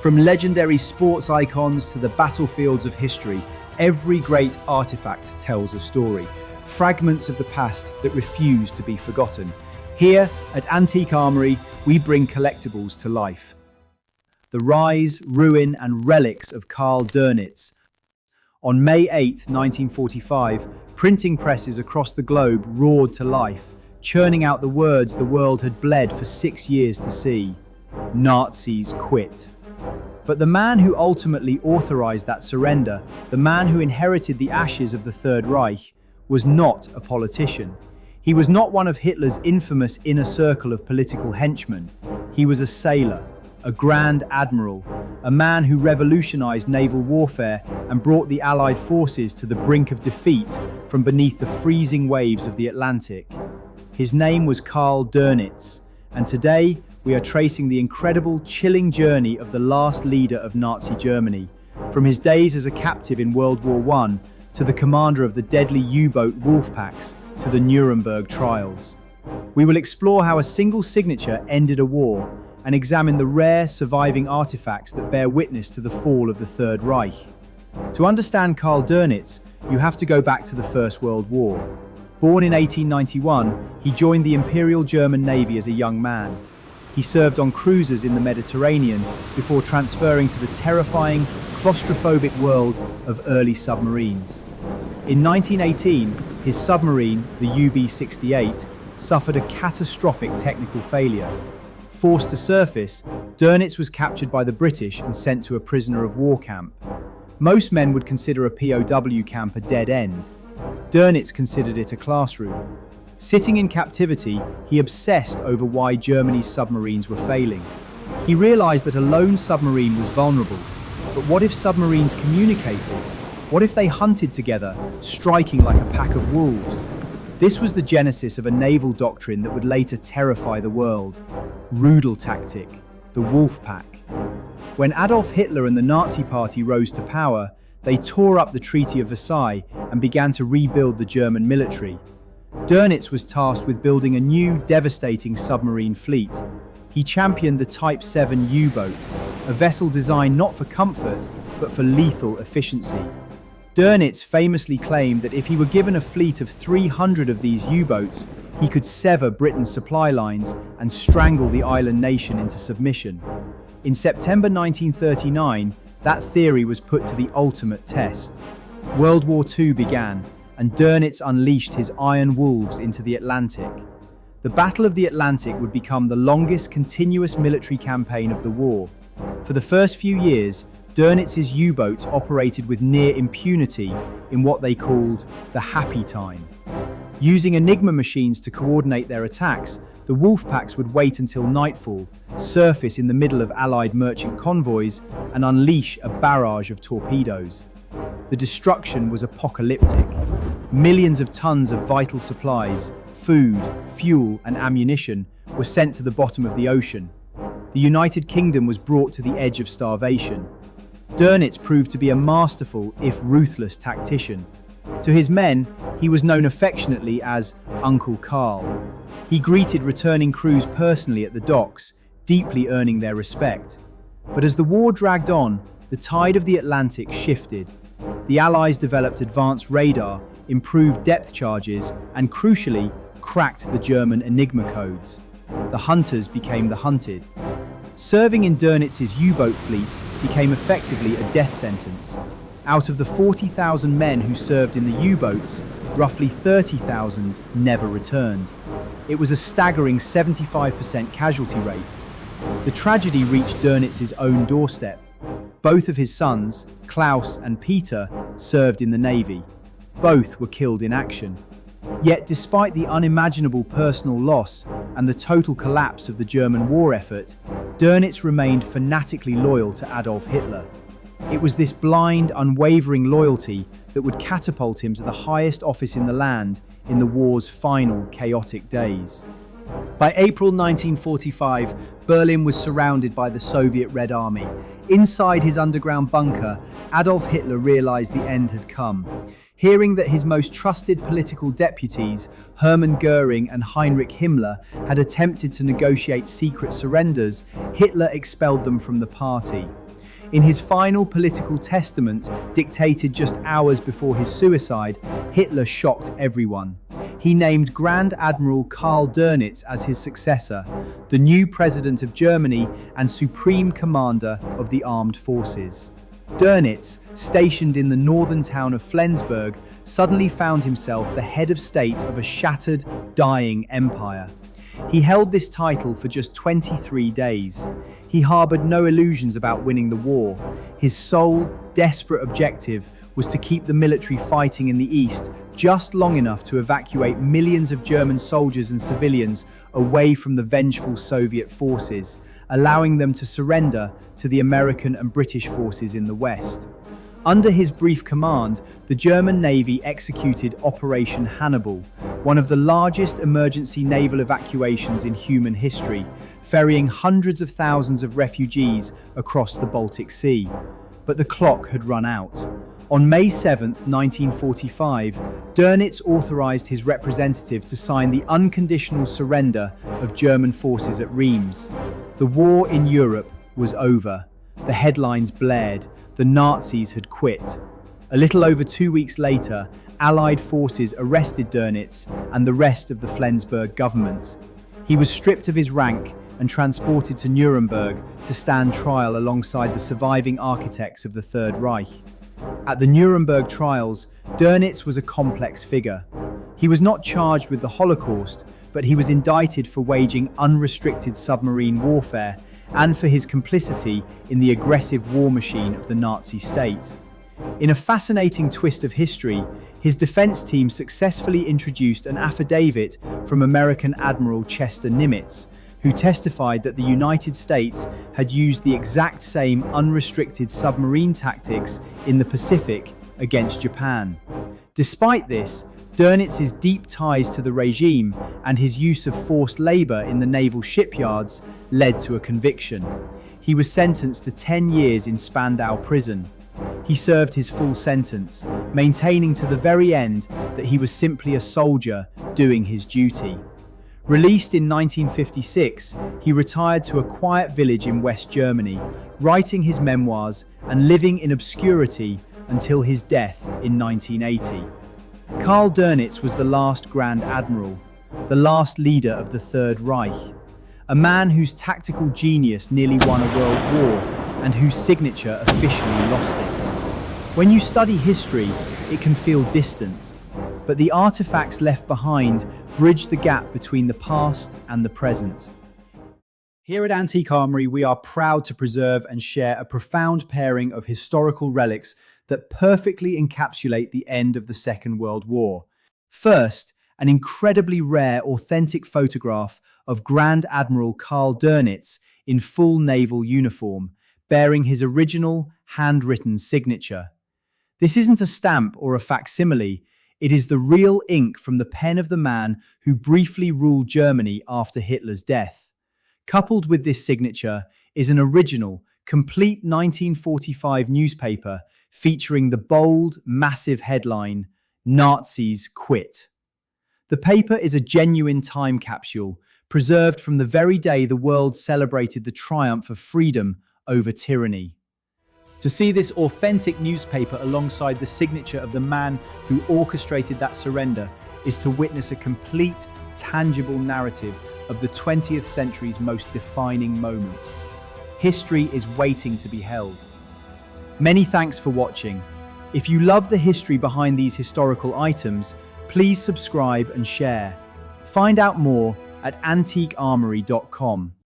From legendary sports icons to the battlefields of history, every great artifact tells a story. Fragments of the past that refuse to be forgotten. Here at Antique Armory, we bring collectibles to life. The rise, ruin, and relics of Karl Dönitz. On May 8, 1945, printing presses across the globe roared to life, churning out the words the world had bled for 6 years to see. Nazis quit. But the man who ultimately authorized that surrender, the man who inherited the ashes of the Third Reich, was not a politician. He was not one of Hitler's infamous inner circle of political henchmen. He was a sailor, a Grand Admiral, a man who revolutionized naval warfare and brought the Allied forces to the brink of defeat from beneath the freezing waves of the Atlantic. His name was Karl Dönitz, and today we are tracing the incredible, chilling journey of the last leader of Nazi Germany, from his days as a captive in World War I to the commander of the deadly U-boat Wolfpacks to the Nuremberg trials. We will explore how a single signature ended a war and examine the rare surviving artifacts that bear witness to the fall of the Third Reich. To understand Karl Dönitz, you have to go back to the First World War. Born in 1891, he joined the Imperial German Navy as a young man. He served on cruisers in the Mediterranean before transferring to the terrifying, claustrophobic world of early submarines. In 1918, his submarine, the UB-68, suffered a catastrophic technical failure. Forced to surface, Dönitz was captured by the British and sent to a prisoner of war camp. Most men would consider a POW camp a dead end. Dönitz considered it a classroom. Sitting in captivity, he obsessed over why Germany's submarines were failing. He realized that a lone submarine was vulnerable. But what if submarines communicated? What if they hunted together, striking like a pack of wolves? This was the genesis of a naval doctrine that would later terrify the world. Rudel tactic, the wolf pack. When Adolf Hitler and the Nazi Party rose to power, they tore up the Treaty of Versailles and began to rebuild the German military. Dönitz was tasked with building a new, devastating submarine fleet. He championed the Type 7 U-boat, a vessel designed not for comfort, but for lethal efficiency. Dönitz famously claimed that if he were given a fleet of 300 of these U-boats, he could sever Britain's supply lines and strangle the island nation into submission. In September 1939, that theory was put to the ultimate test. World War II began, and Dönitz unleashed his iron wolves into the Atlantic. The Battle of the Atlantic would become the longest continuous military campaign of the war. For the first few years, Dönitz's U-boats operated with near impunity in what they called the happy time. Using Enigma machines to coordinate their attacks, the Wolfpacks would wait until nightfall, surface in the middle of Allied merchant convoys, and unleash a barrage of torpedoes. The destruction was apocalyptic. Millions of tons of vital supplies, food, fuel, and ammunition were sent to the bottom of the ocean. The United Kingdom was brought to the edge of starvation. Dönitz proved to be a masterful, if ruthless, tactician. To his men, he was known affectionately as Uncle Karl. He greeted returning crews personally at the docks, deeply earning their respect. But as the war dragged on, the tide of the Atlantic shifted. The Allies developed advanced radar, improved depth charges, and crucially, cracked the German Enigma codes. The hunters became the hunted. Serving in Dönitz's U-boat fleet became effectively a death sentence. Out of the 40,000 men who served in the U-boats, roughly 30,000 never returned. It was a staggering 75% casualty rate. The tragedy reached Dönitz's own doorstep. Both of his sons, Klaus and Peter, served in the Navy. Both were killed in action. Yet despite the unimaginable personal loss and the total collapse of the German war effort, Dönitz remained fanatically loyal to Adolf Hitler. It was this blind, unwavering loyalty that would catapult him to the highest office in the land in the war's final chaotic days. By April 1945, Berlin was surrounded by the Soviet Red Army. Inside his underground bunker, Adolf Hitler realized the end had come. Hearing that his most trusted political deputies, Hermann Goering and Heinrich Himmler, had attempted to negotiate secret surrenders, Hitler expelled them from the party. In his final political testament, dictated just hours before his suicide, Hitler shocked everyone. He named Grand Admiral Karl Dönitz as his successor, the new president of Germany and supreme commander of the armed forces. Dönitz, stationed in the northern town of Flensburg, suddenly found himself the head of state of a shattered, dying empire. He held this title for just 23 days. He harbored no illusions about winning the war. His sole, desperate objective was to keep the military fighting in the east just long enough to evacuate millions of German soldiers and civilians away from the vengeful Soviet forces, allowing them to surrender to the American and British forces in the west. Under his brief command, the German Navy executed Operation Hannibal, one of the largest emergency naval evacuations in human history, ferrying hundreds of thousands of refugees across the Baltic Sea. But the clock had run out. On May 7, 1945, Dönitz authorized his representative to sign the unconditional surrender of German forces at Reims. The war in Europe was over. The headlines blared. The Nazis had quit. A little over 2 weeks later, Allied forces arrested Dönitz and the rest of the Flensburg government. He was stripped of his rank and transported to Nuremberg to stand trial alongside the surviving architects of the Third Reich. At the Nuremberg trials, Dönitz was a complex figure. He was not charged with the Holocaust, but he was indicted for waging unrestricted submarine warfare and for his complicity in the aggressive war machine of the Nazi state. In a fascinating twist of history, his defense team successfully introduced an affidavit from American Admiral Chester Nimitz, who testified that the United States had used the exact same unrestricted submarine tactics in the Pacific against Japan. Despite this, Dönitz's deep ties to the regime and his use of forced labor in the naval shipyards led to a conviction. He was sentenced to 10 years in Spandau prison. He served his full sentence, maintaining to the very end that he was simply a soldier doing his duty. Released in 1956, he retired to a quiet village in West Germany, writing his memoirs and living in obscurity until his death in 1980. Karl Dönitz was the last Grand Admiral, the last leader of the Third Reich, a man whose tactical genius nearly won a world war and whose signature officially lost it. When you study history, it can feel distant, but the artifacts left behind bridge the gap between the past and the present. Here at Antique Armoury, we are proud to preserve and share a profound pairing of historical relics that perfectly encapsulate the end of the Second World War. First, an incredibly rare, authentic photograph of Grand Admiral Karl Dönitz in full naval uniform, bearing his original, handwritten signature. This isn't a stamp or a facsimile, it is the real ink from the pen of the man who briefly ruled Germany after Hitler's death. Coupled with this signature is an original, complete 1945 newspaper featuring the bold, massive headline, "Nazis Quit." The paper is a genuine time capsule, preserved from the very day the world celebrated the triumph of freedom over tyranny. To see this authentic newspaper alongside the signature of the man who orchestrated that surrender is to witness a complete, tangible narrative of the 20th century's most defining moment. History is waiting to be held. Many thanks for watching. If you love the history behind these historical items, please subscribe and share. Find out more at antiquearmoury.com.